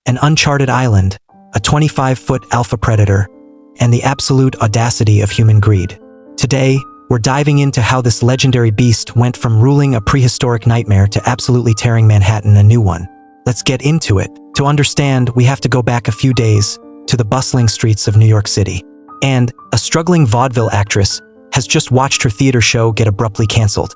An uncharted island, a 25-foot alpha predator, and the absolute audacity of human greed. Today, we're diving into how this legendary beast went from ruling a prehistoric nightmare to absolutely tearing Manhattan a new one. Let's get into it. To understand, we have to go back a few days to the bustling streets of New York City. And a struggling vaudeville actress has just watched her theater show get abruptly canceled,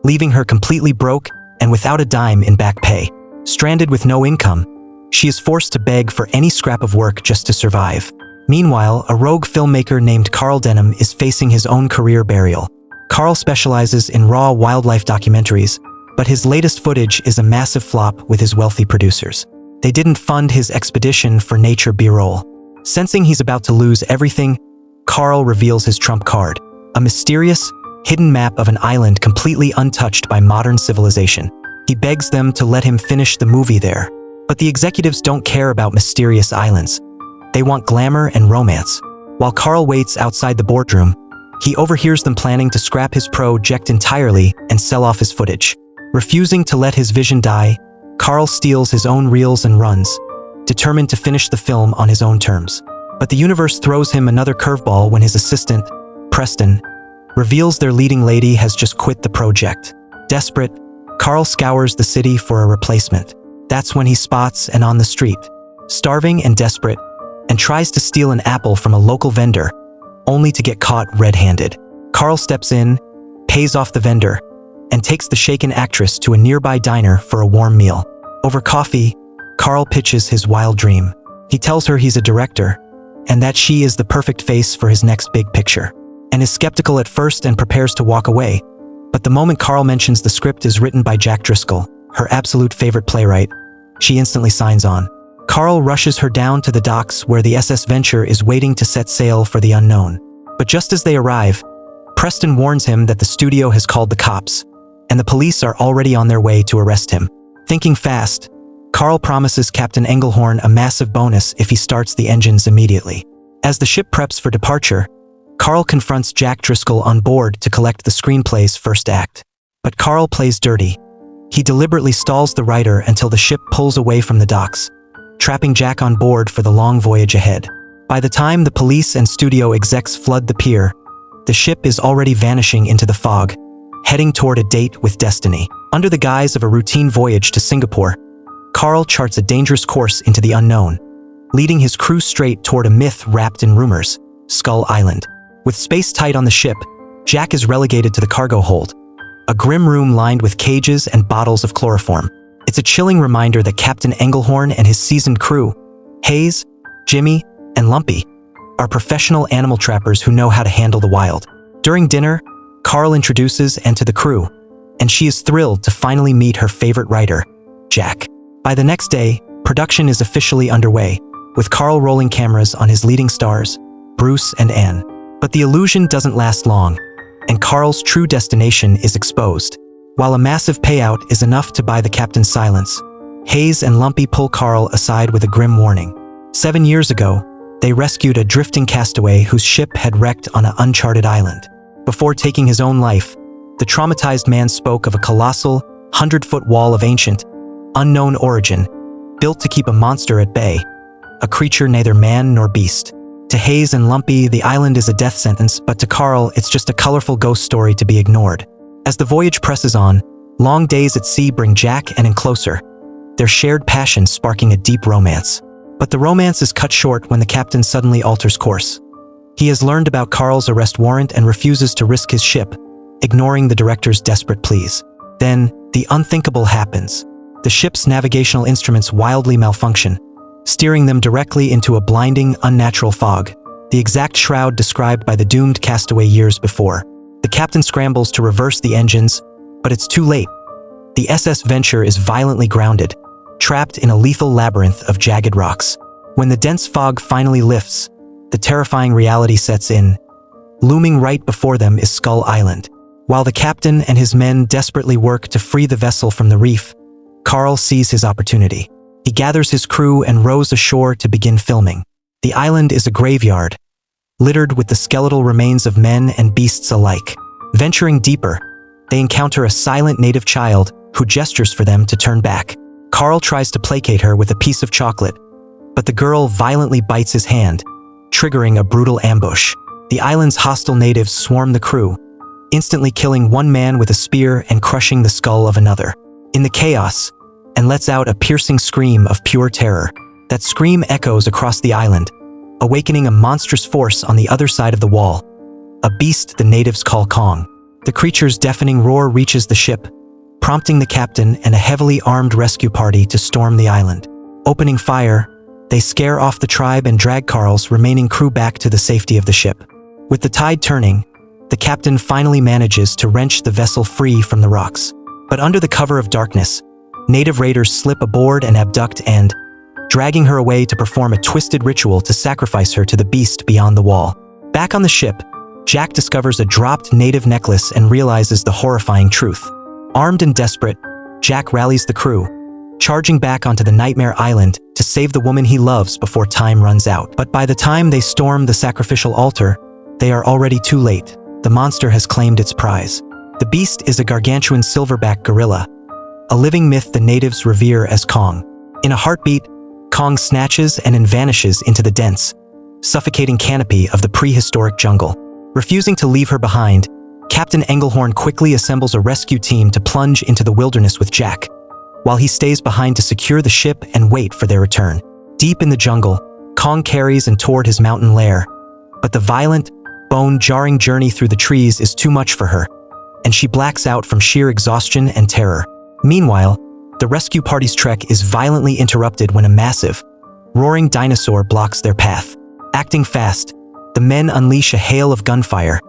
leaving her completely broke and without a dime in back pay. Stranded with no income, she is forced to beg for any scrap of work just to survive. Meanwhile, a rogue filmmaker named Carl Denham is facing his own career burial. Carl specializes in raw wildlife documentaries, but his latest footage is a massive flop with his wealthy producers. They didn't fund his expedition for nature B-roll. Sensing he's about to lose everything, Carl reveals his trump card, a mysterious, hidden map of an island completely untouched by modern civilization. He begs them to let him finish the movie there. But the executives don't care about mysterious islands. They want glamour and romance. While Carl waits outside the boardroom, he overhears them planning to scrap his project entirely and sell off his footage. Refusing to let his vision die, Carl steals his own reels and runs, determined to finish the film on his own terms. But the universe throws him another curveball when his assistant, Preston, reveals their leading lady has just quit the project. Desperate, Carl scours the city for a replacement. That's when he spots an on the street, starving and desperate, and tries to steal an apple from a local vendor, only to get caught red-handed. Carl steps in, pays off the vendor, and takes the shaken actress to a nearby diner for a warm meal. Over coffee, Carl pitches his wild dream. He tells her he's a director, and that she is the perfect face for his next big picture, and is skeptical at first and prepares to walk away. But the moment Carl mentions the script is written by Jack Driscoll, her absolute favorite playwright, she instantly signs on. Carl rushes her down to the docks where the SS Venture is waiting to set sail for the unknown. But just as they arrive, Preston warns him that the studio has called the cops, and the police are already on their way to arrest him. Thinking fast, Carl promises Captain Engelhorn a massive bonus if he starts the engines immediately. As the ship preps for departure, Carl confronts Jack Driscoll on board to collect the screenplay's first act. But Carl plays dirty. He deliberately stalls the writer until the ship pulls away from the docks, trapping Jack on board for the long voyage ahead. By the time the police and studio execs flood the pier, the ship is already vanishing into the fog, heading toward a date with destiny. Under the guise of a routine voyage to Singapore, Carl charts a dangerous course into the unknown, leading his crew straight toward a myth wrapped in rumors, Skull Island. With space tight on the ship, Jack is relegated to the cargo hold, a grim room lined with cages and bottles of chloroform. It's a chilling reminder that Captain Engelhorn and his seasoned crew, Hayes, Jimmy, and Lumpy, are professional animal trappers who know how to handle the wild. During dinner, Carl introduces Anne to the crew, and she is thrilled to finally meet her favorite writer, Jack. By the next day, production is officially underway, with Carl rolling cameras on his leading stars, Bruce and Anne. But the illusion doesn't last long, and Carl's true destination is exposed. While a massive payout is enough to buy the captain's silence, Hayes and Lumpy pull Carl aside with a grim warning. 7 years ago, they rescued a drifting castaway whose ship had wrecked on an uncharted island. Before taking his own life, the traumatized man spoke of a colossal, 100-foot wall of ancient, unknown origin, built to keep a monster at bay, a creature neither man nor beast. To Hayes and Lumpy, the island is a death sentence, but to Carl, it's just a colorful ghost story to be ignored. As the voyage presses on, long days at sea bring Jack and Anne closer, their shared passion sparking a deep romance. But the romance is cut short when the captain suddenly alters course. He has learned about Carl's arrest warrant and refuses to risk his ship, ignoring the director's desperate pleas. Then, the unthinkable happens. The ship's navigational instruments wildly malfunction, steering them directly into a blinding, unnatural fog, the exact shroud described by the doomed castaway years before. The captain scrambles to reverse the engines, but it's too late. The SS Venture is violently grounded, trapped in a lethal labyrinth of jagged rocks. When the dense fog finally lifts, the terrifying reality sets in. Looming right before them is Skull Island. While the captain and his men desperately work to free the vessel from the reef, Carl sees his opportunity. He gathers his crew and rows ashore to begin filming. The island is a graveyard, littered with the skeletal remains of men and beasts alike. Venturing deeper, they encounter a silent native child who gestures for them to turn back. Carl tries to placate her with a piece of chocolate, but the girl violently bites his hand, triggering a brutal ambush. The island's hostile natives swarm the crew, instantly killing one man with a spear and crushing the skull of another. In the chaos, and lets out a piercing scream of pure terror. That scream echoes across the island, awakening a monstrous force on the other side of the wall, a beast the natives call Kong. The creature's deafening roar reaches the ship, prompting the captain and a heavily armed rescue party to storm the island. Opening fire, they scare off the tribe and drag Carl's remaining crew back to the safety of the ship. With the tide turning, the captain finally manages to wrench the vessel free from the rocks. But under the cover of darkness, native raiders slip aboard and abduct and, dragging her away to perform a twisted ritual to sacrifice her to the beast beyond the wall. Back on the ship, Jack discovers a dropped native necklace and realizes the horrifying truth. Armed and desperate, Jack rallies the crew, charging back onto the Nightmare Island to save the woman he loves before time runs out. But by the time they storm the sacrificial altar, they are already too late. The monster has claimed its prize. The beast is a gargantuan silverback gorilla, a living myth the natives revere as Kong. In a heartbeat, Kong snatches and then vanishes into the dense, suffocating canopy of the prehistoric jungle. Refusing to leave her behind, Captain Engelhorn quickly assembles a rescue team to plunge into the wilderness with Jack, while he stays behind to secure the ship and wait for their return. Deep in the jungle, Kong carries and toward his mountain lair, but the violent, bone-jarring journey through the trees is too much for her, and she blacks out from sheer exhaustion and terror. Meanwhile, the rescue party's trek is violently interrupted when a massive, roaring dinosaur blocks their path. Acting fast, the men unleash a hail of gunfire,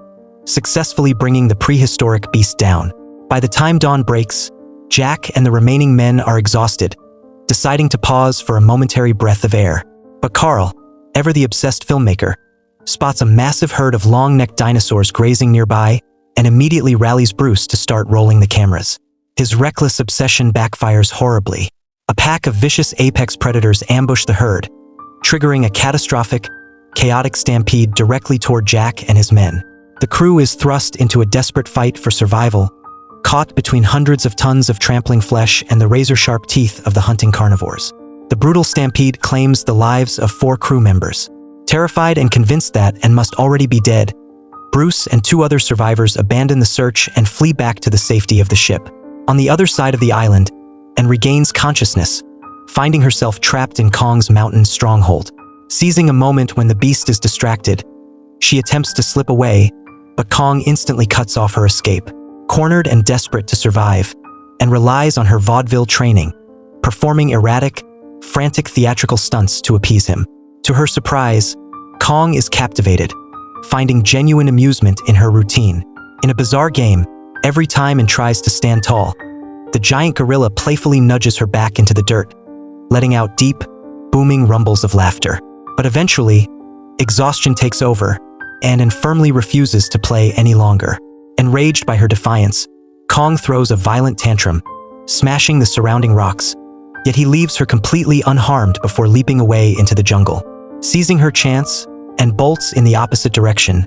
successfully bringing the prehistoric beast down. By the time dawn breaks, Jack and the remaining men are exhausted, deciding to pause for a momentary breath of air. But Carl, ever the obsessed filmmaker, spots a massive herd of long-necked dinosaurs grazing nearby and immediately rallies Bruce to start rolling the cameras. His reckless obsession backfires horribly. A pack of vicious apex predators ambush the herd, triggering a catastrophic, chaotic stampede directly toward Jack and his men. The crew is thrust into a desperate fight for survival, caught between hundreds of tons of trampling flesh and the razor-sharp teeth of the hunting carnivores. The brutal stampede claims the lives of 4 crew members. Terrified and convinced that and must already be dead, Bruce and 2 other survivors abandon the search and flee back to the safety of the ship. On the other side of the island, and regains consciousness, finding herself trapped in Kong's mountain stronghold. Seizing a moment when the beast is distracted, she attempts to slip away, but Kong instantly cuts off her escape. Cornered and desperate to survive, and relies on her vaudeville training, performing erratic, frantic theatrical stunts to appease him. To her surprise, Kong is captivated, finding genuine amusement in her routine. In a bizarre game, every time and tries to stand tall, the giant gorilla playfully nudges her back into the dirt, letting out deep, booming rumbles of laughter. But eventually, exhaustion takes over, and firmly refuses to play any longer. Enraged by her defiance, Kong throws a violent tantrum, smashing the surrounding rocks, yet he leaves her completely unharmed before leaping away into the jungle. Seizing her chance, and bolts in the opposite direction,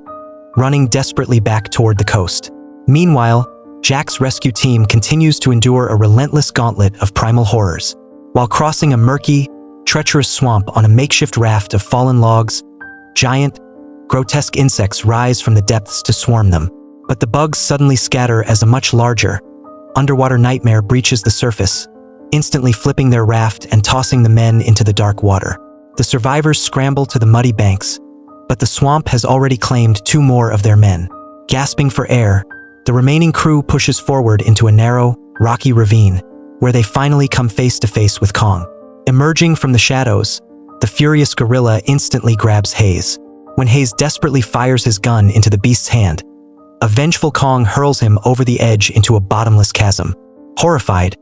running desperately back toward the coast. Meanwhile, Jack's rescue team continues to endure a relentless gauntlet of primal horrors. While crossing a murky, treacherous swamp on a makeshift raft of fallen logs, giant, grotesque insects rise from the depths to swarm them. But the bugs suddenly scatter as a much larger, underwater nightmare breaches the surface, instantly flipping their raft and tossing the men into the dark water. The survivors scramble to the muddy banks, but the swamp has already claimed 2 more of their men. Gasping for air, the remaining crew pushes forward into a narrow, rocky ravine, where they finally come face to face with Kong. Emerging from the shadows, the furious gorilla instantly grabs Hayes. When Hayes desperately fires his gun into the beast's hand, a vengeful Kong hurls him over the edge into a bottomless chasm. Horrified,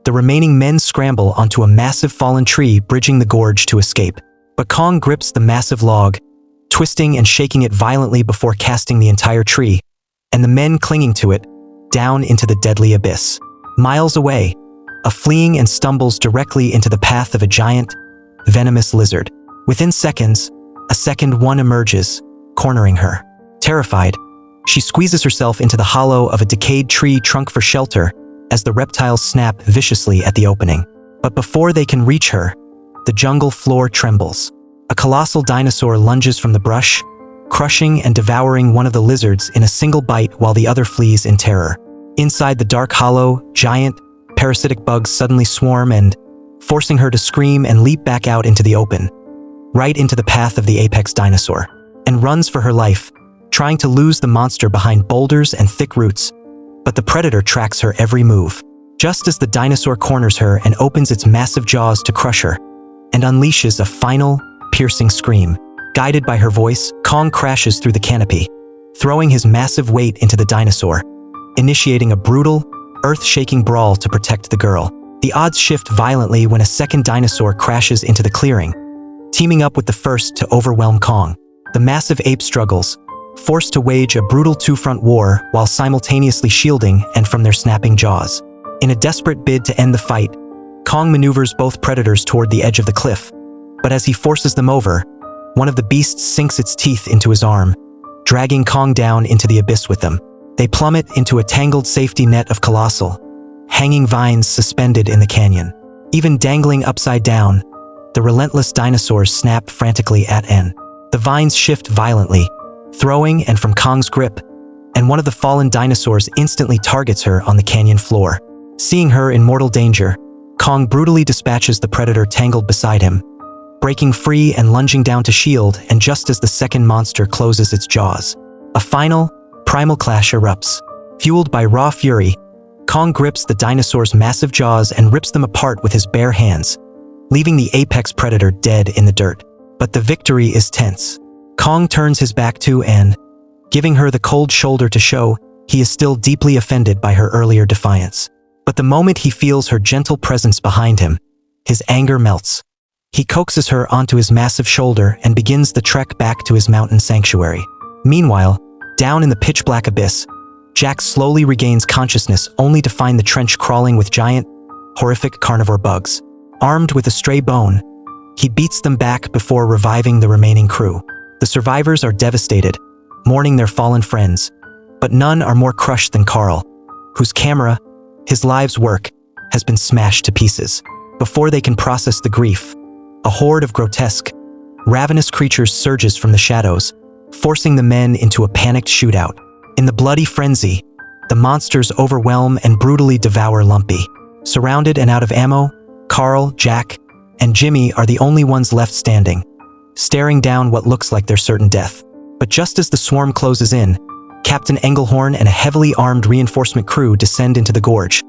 the remaining men scramble onto a massive fallen tree bridging the gorge to escape. But Kong grips the massive log, twisting and shaking it violently before casting the entire tree, and the men clinging to it, down into the deadly abyss. Miles away, a fleeing and stumbles directly into the path of a giant, venomous lizard. Within seconds, a second one emerges, cornering her. Terrified, she squeezes herself into the hollow of a decayed tree trunk for shelter as the reptiles snap viciously at the opening. But before they can reach her, the jungle floor trembles. A colossal dinosaur lunges from the brush, crushing and devouring one of the lizards in a single bite while the other flees in terror. Inside the dark hollow, giant, parasitic bugs suddenly swarm and, forcing her to scream and leap back out into the open, right into the path of the apex dinosaur, and runs for her life, trying to lose the monster behind boulders and thick roots. But the predator tracks her every move. Just as the dinosaur corners her and opens its massive jaws to crush her, and unleashes a final, piercing scream. Guided by her voice, Kong crashes through the canopy, throwing his massive weight into the dinosaur, initiating a brutal, earth-shaking brawl to protect the girl. The odds shift violently when a second dinosaur crashes into the clearing, teaming up with the first to overwhelm Kong. The massive ape struggles, forced to wage a brutal two-front war while simultaneously shielding and from their snapping jaws. In a desperate bid to end the fight, Kong maneuvers both predators toward the edge of the cliff, but as he forces them over, one of the beasts sinks its teeth into his arm, dragging Kong down into the abyss with them. They plummet into a tangled safety net of colossal, hanging vines suspended in the canyon. Even dangling upside down, the relentless dinosaurs snap frantically at N. The vines shift violently, throwing and from Kong's grip, and one of the fallen dinosaurs instantly targets her on the canyon floor. Seeing her in mortal danger, Kong brutally dispatches the predator tangled beside him, breaking free and lunging down to shield, and just as the second monster closes its jaws, a final, primal clash erupts. Fueled by raw fury, Kong grips the dinosaur's massive jaws and rips them apart with his bare hands, leaving the apex predator dead in the dirt. But the victory is tense. Kong turns his back to N, giving her the cold shoulder to show he is still deeply offended by her earlier defiance. But the moment he feels her gentle presence behind him, his anger melts. He coaxes her onto his massive shoulder and begins the trek back to his mountain sanctuary. Meanwhile, down in the pitch-black abyss, Jack slowly regains consciousness only to find the trench crawling with giant, horrific carnivore bugs. Armed with a stray bone, he beats them back before reviving the remaining crew. The survivors are devastated, mourning their fallen friends, but none are more crushed than Carl, whose camera, his life's work, has been smashed to pieces. Before they can process the grief, a horde of grotesque, ravenous creatures surges from the shadows, forcing the men into a panicked shootout. In the bloody frenzy, the monsters overwhelm and brutally devour Lumpy. Surrounded and out of ammo, Carl, Jack, and Jimmy are the only ones left standing, staring down what looks like their certain death. But just as the swarm closes in, Captain Engelhorn and a heavily armed reinforcement crew descend into the gorge,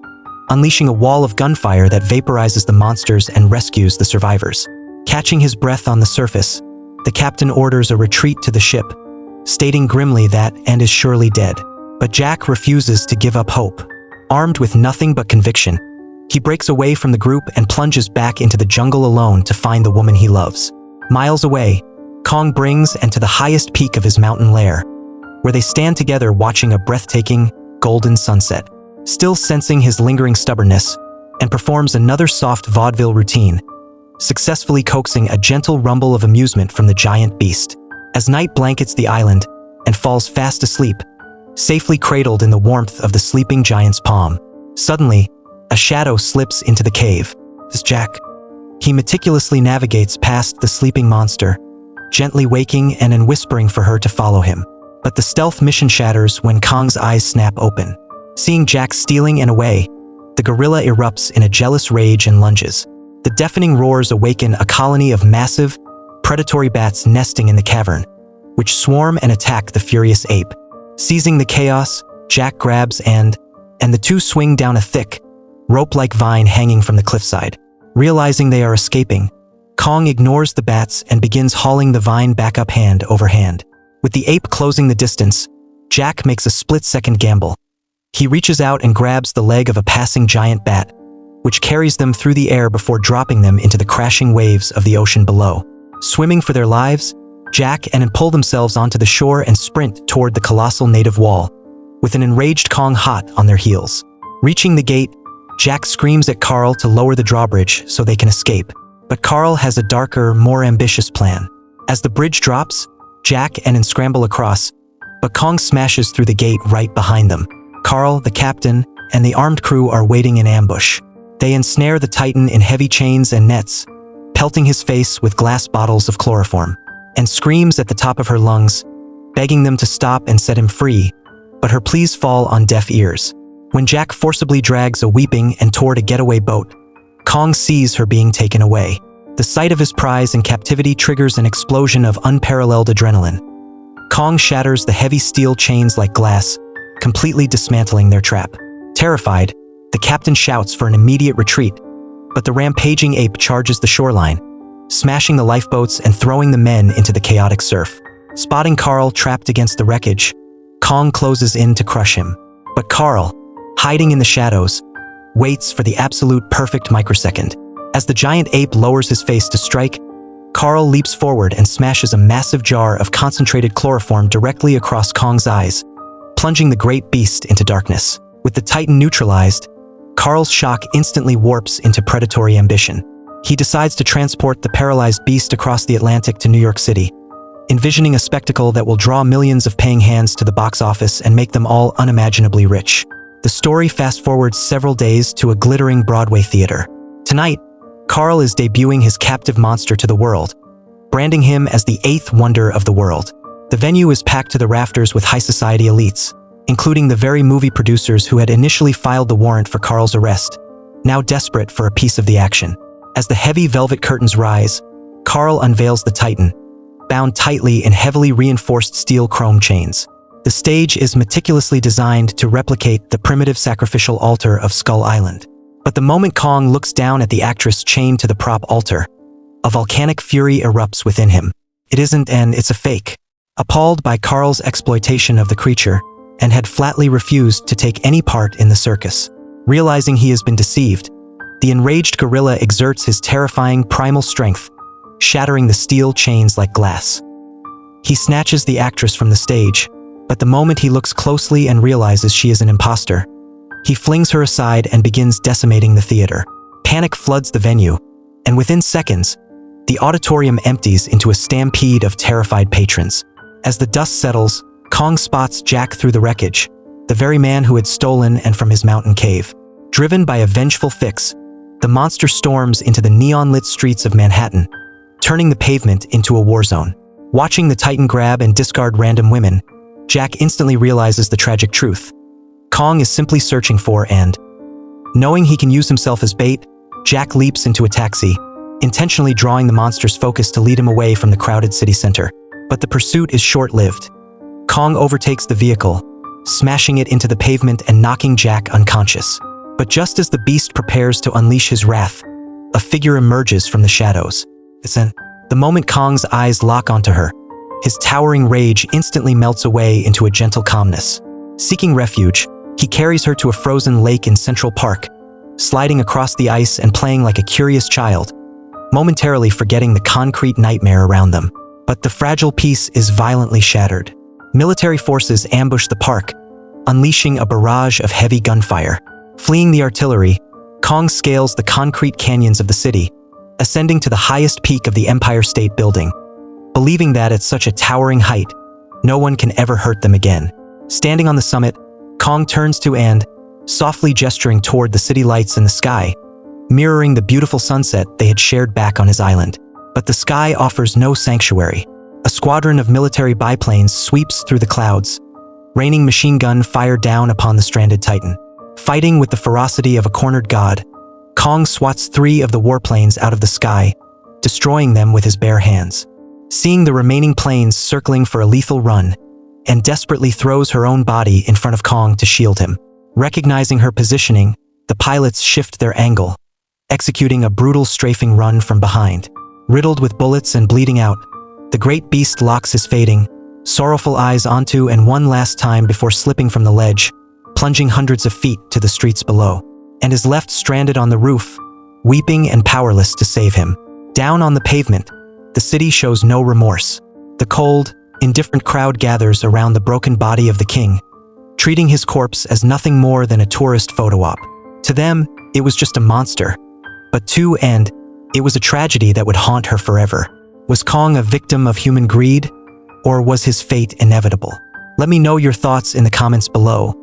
unleashing a wall of gunfire that vaporizes the monsters and rescues the survivors. Catching his breath on the surface, the captain orders a retreat to the ship, stating grimly that N is surely dead. But Jack refuses to give up hope. Armed with nothing but conviction, he breaks away from the group and plunges back into the jungle alone to find the woman he loves. Miles away, Kong brings N to the highest peak of his mountain lair, where they stand together watching a breathtaking, golden sunset. Still sensing his lingering stubbornness, and performs another soft vaudeville routine, successfully coaxing a gentle rumble of amusement from the giant beast. As night blankets the island and falls fast asleep, safely cradled in the warmth of the sleeping giant's palm, suddenly, a shadow slips into the cave. It's Jack. He meticulously navigates past the sleeping monster, gently waking and whispering for her to follow him. But the stealth mission shatters when Kong's eyes snap open. Seeing Jack stealing and away, the gorilla erupts in a jealous rage and lunges. The deafening roars awaken a colony of massive, predatory bats nesting in the cavern, which swarm and attack the furious ape. Seizing the chaos, Jack grabs and the two swing down a thick, rope-like vine hanging from the cliffside. Realizing they are escaping, Kong ignores the bats and begins hauling the vine back up hand over hand. With the ape closing the distance, Jack makes a split-second gamble. He reaches out and grabs the leg of a passing giant bat, which carries them through the air before dropping them into the crashing waves of the ocean below. Swimming for their lives, Jack and N pull themselves onto the shore and sprint toward the colossal native wall, with an enraged Kong hot on their heels. Reaching the gate, Jack screams at Carl to lower the drawbridge so they can escape. But Carl has a darker, more ambitious plan. As the bridge drops, Jack and N scramble across, but Kong smashes through the gate right behind them. Carl, the captain, and the armed crew are waiting in ambush. They ensnare the Titan in heavy chains and nets, pelting his face with glass bottles of chloroform, and screams at the top of her lungs, begging them to stop and set him free, but her pleas fall on deaf ears. When Jack forcibly drags a weeping and toward a getaway boat, Kong sees her being taken away. The sight of his prize in captivity triggers an explosion of unparalleled adrenaline. Kong shatters the heavy steel chains like glass, completely dismantling their trap. Terrified, the captain shouts for an immediate retreat, but the rampaging ape charges the shoreline, smashing the lifeboats and throwing the men into the chaotic surf. Spotting Carl trapped against the wreckage, Kong closes in to crush him. But Carl, hiding in the shadows, waits for the absolute perfect microsecond. As the giant ape lowers his face to strike, Carl leaps forward and smashes a massive jar of concentrated chloroform directly across Kong's eyes, plunging the great beast into darkness. With the Titan neutralized, Carl's shock instantly warps into predatory ambition. He decides to transport the paralyzed beast across the Atlantic to New York City, envisioning a spectacle that will draw millions of paying hands to the box office and make them all unimaginably rich. The story fast-forwards several days to a glittering Broadway theater. Tonight, Carl is debuting his captive monster to the world, branding him as the 8th wonder of the world. The venue is packed to the rafters with high society elites, including the very movie producers who had initially filed the warrant for Carl's arrest, now desperate for a piece of the action. As the heavy velvet curtains rise, Carl unveils the Titan, bound tightly in heavily reinforced steel chrome chains. The stage is meticulously designed to replicate the primitive sacrificial altar of Skull Island. But the moment Kong looks down at the actress chained to the prop altar, a volcanic fury erupts within him. It isn't it's a fake. Appalled by Carl's exploitation of the creature, and had flatly refused to take any part in the circus. Realizing he has been deceived, the enraged gorilla exerts his terrifying primal strength, shattering the steel chains like glass. He snatches the actress from the stage, but the moment he looks closely and realizes she is an imposter, he flings her aside and begins decimating the theater. Panic floods the venue, and within seconds, the auditorium empties into a stampede of terrified patrons. As the dust settles, Kong spots Jack through the wreckage, the very man who had stolen and from his mountain cave. Driven by a vengeful fix, the monster storms into the neon-lit streets of Manhattan, turning the pavement into a war zone. Watching the Titan grab and discard random women, Jack instantly realizes the tragic truth. Kong is simply searching for and, knowing he can use himself as bait, Jack leaps into a taxi, intentionally drawing the monster's focus to lead him away from the crowded city center. But the pursuit is short-lived. Kong overtakes the vehicle, smashing it into the pavement and knocking Jack unconscious. But just as the beast prepares to unleash his wrath, a figure emerges from the shadows. The moment Kong's eyes lock onto her, his towering rage instantly melts away into a gentle calmness. Seeking refuge, he carries her to a frozen lake in Central Park, sliding across the ice and playing like a curious child, momentarily forgetting the concrete nightmare around them. But the fragile peace is violently shattered. Military forces ambush the park, unleashing a barrage of heavy gunfire. Fleeing the artillery, Kong scales the concrete canyons of the city, ascending to the highest peak of the Empire State Building, believing that at such a towering height, no one can ever hurt them again. Standing on the summit, Kong turns to and, softly gesturing toward the city lights in the sky, mirroring the beautiful sunset they had shared back on his island. But the sky offers no sanctuary. A squadron of military biplanes sweeps through the clouds, raining machine gun fire down upon the stranded Titan. Fighting with the ferocity of a cornered god, Kong swats 3 of the warplanes out of the sky, destroying them with his bare hands. Seeing the remaining planes circling for a lethal run, and desperately throws her own body in front of Kong to shield him. Recognizing her positioning, the pilots shift their angle, executing a brutal strafing run from behind. Riddled with bullets and bleeding out, the great beast locks his fading, sorrowful eyes onto and one last time before slipping from the ledge, plunging hundreds of feet to the streets below, and is left stranded on the roof, weeping and powerless to save him. Down on the pavement, the city shows no remorse. The cold, indifferent crowd gathers around the broken body of the king, treating his corpse as nothing more than a tourist photo op. To them, it was just a monster, but to and it was a tragedy that would haunt her forever. Was Kong a victim of human greed, or was his fate inevitable? Let me know your thoughts in the comments below.